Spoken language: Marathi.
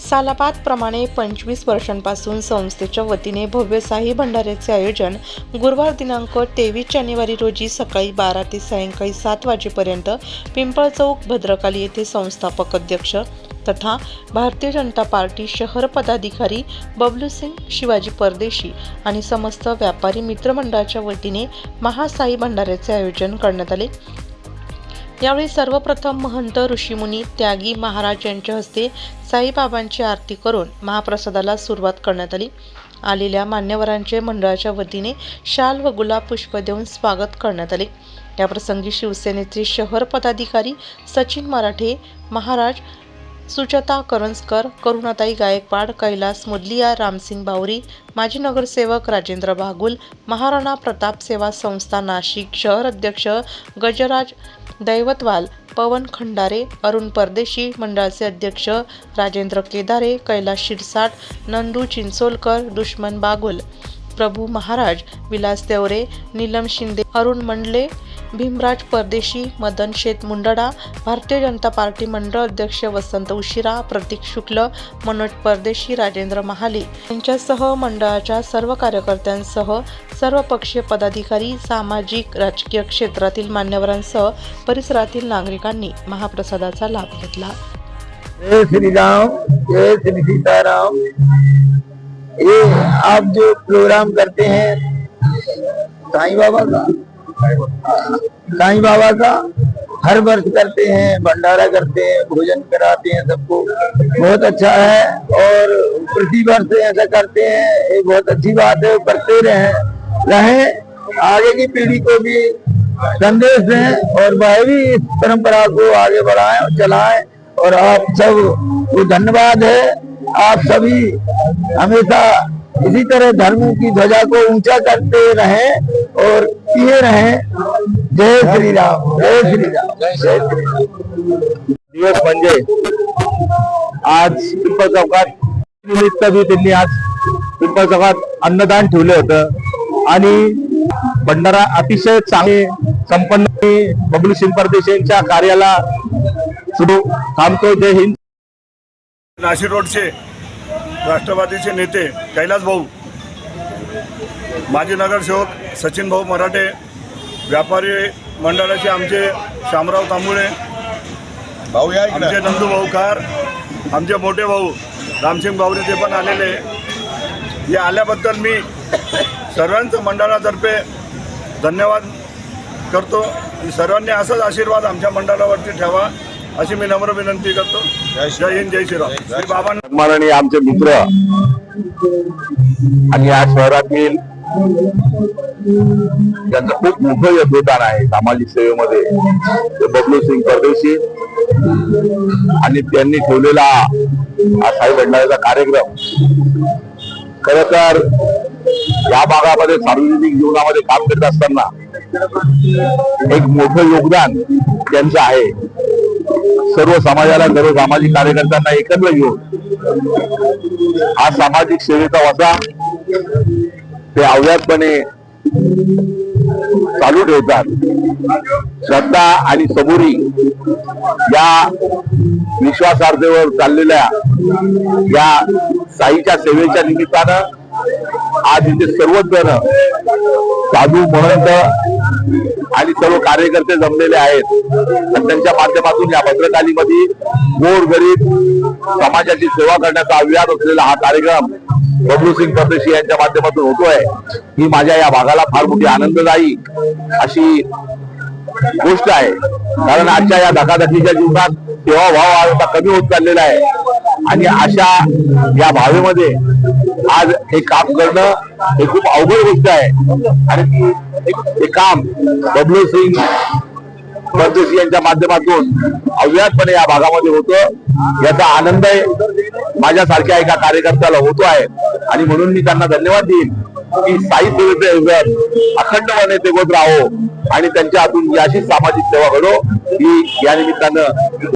सालाबाद प्रमाणे 25 वर्षांपासून संस्थेच्या वतीने भव्य साई भंडाऱ्याचे आयोजन गुरुवार दिनांक 23 जानेवारी रोजी सकाळी 12 ते सायंकाळी 7 वाजेपर्यंत पिंपळ चौक भद्रकाली येथे संस्थापक अध्यक्ष तथा भारतीय जनता पार्टी शहर पदाधिकारी बबलू सिंग शिवाजी परदेशी आणि समस्त व्यापारी मित्रमंडळाच्या वतीने महासाई भंडाऱ्याचे आयोजन करण्यात आले। यावेळी सर्वप्रथम महंत ऋषीमुनी त्यागी महाराज यांच्या हस्ते साईबाबांची आरती करून महाप्रसादाला सुरुवात करण्यात आली। आलेल्या मान्यवरांचे मंडळाच्या वतीने शाल व गुलाब पुष्प देऊन स्वागत करण्यात आले। याप्रसंगी शिवसेनेचे शहर पदाधिकारी सचिन मराठे महाराज, सुचता करंजकर, करुणाताई गायकवाड, कैलास मुदलिया, रामसिंग बावरी, माजी नगरसेवक राजेंद्र बागुल, महाराणा प्रताप सेवा संस्था नाशिक शहर अध्यक्ष गजराज दैवतवाल, पवन खंडारे, अरुण परदेशी, मंडळाचे अध्यक्ष राजेंद्र केदारे, कैलास शिरसाट, नंदू चिंचोलकर, दुश्मन बागुल, प्रभू महाराज, विलास देवरे, नीलम शिंदे, अरुण मंडले, भीमराज परदेशी, मदन शेत मुंडडा, भारतीय जनता पार्टी मंडळ अध्यक्ष वसंत उशिरा, प्रतीक शुक्ल, मनोज परदेशी, राजेंद्र महाले यांच्यासह मंडळाच्या सर्व कार्यकर्त्यांसह सर्व पक्षीय पदाधिकारी, सामाजिक राजकीय क्षेत्रातील मान्यवरांसह परिसरातील नागरिकांनी महाप्रसादाचा लाभ घेतला। जय श्री राम, जय श्री सीताराम। ये आप जो प्रोग्राम करते हैं साईं बाबा का हर वर्ष करते हैं, भंडारा करते हैं, भोजन कराते हैं सबको, बहुत अच्छा है। और प्रति वर्ष ऐसा करते हैं, ये बहुत अच्छी बात है, करते रहे आगे की पीढ़ी को भी संदेश दें और वह भी इस परंपरा को आगे बढ़ाएं और चलाएं। और आप सब को धन्यवाद है। आप सभी हमेशा इसी तरह धर्म की ध्वजा को ऊंचा करते रहें और किए रहें। जय श्री राम, जय श्री राम, जय श्री राम। दिवस म्हणजे आज पिंपळ चौकात निमित्त बी त्यांनी आज पिंपळ चौकात अन्नदान ठेवलं होतं आणि भंडारा अतिशय चांगले संपन्न बबलू सिंग परदेशी यांच्या कार्याला सुरू थांबतो। जय हिंद। नाशिक रोडचे राष्ट्रवादीचे नेते कैलास भाऊ, माजी नगरसेवक सचिन भाऊ मराठे, व्यापारी मंडळाचे आमचे शामराव तांबुळे, आमचे नंदू भाऊ कार, आमचे मोठे भाऊ रामसिंग बावरी ते पण आलेले। हे आल्याबद्दल मी सर्वांचं मंडळातर्फे धन्यवाद करतो। सर्वांनी असाच आशीर्वाद आमच्या मंडळावरती ठेवा अशी मी नम्र विनंती करतो। जय हिंद, जय श्रीराम। श्री बाबांनी आमचे मित्र आणि या शहरातील ज्यांचं खूप मोठं योगदान आहे सामाजिक सेवेमध्ये ते बबलू सिंग परदेशी आणि त्यांनी ठेवलेला हा साई भंडाऱ्याचा कार्यक्रम खरं तर या भागामध्ये सार्वजनिक जीवनामध्ये काम करत असताना एक मोठं योगदान त्यांचं आहे। सर्व समाजाला, सर्व सामाजिक कार्यकर्त्यांना एकत्र घेऊन हा सामाजिक सेवेचा वसा ते अव्याहतपणे चालू ठेवतात। श्रद्धा आणि सबुरी या विश्वासार्हतेवर चाललेल्या या साईच्या सेवेच्या निमित्तानं आज इथे सर्वच जण साधू, महंत आणि सर्व कार्यकर्ते जमलेले आहेत आणि त्यांच्या माध्यमातून या भद्रकालीमध्ये गोरगरीब समाजाची सेवा करण्याचा अव्याहत असलेला हा कार्यक्रम बबलू सिंग परदेशी यांच्या माध्यमातून होतोय। ही माझ्या या भागाला फार मोठी आनंददायी अशी गोष्ट आहे, कारण आजच्या या धकाधकीच्या जीवनात सेवाभाव आता कमी होत चाललेला आहे आणि अशा या भावेमध्ये आज हे काम करणं हे खूप अवघड गोष्ट आहे आणि हे काम बबलू सिंग परदेशी यांच्या माध्यमातून अव्याहतपणे या भागामध्ये होतं। याचा आनंद माझ्यासारख्या एका कार्यकर्त्याला होतो आहे आणि म्हणून मी त्यांना धन्यवाद देईन की साई सेवेचे योगदान अखंडपणे ते होत राहो आणि त्यांच्या हातून ही अशी सामाजिक सेवा घडो ही या निमित्तानं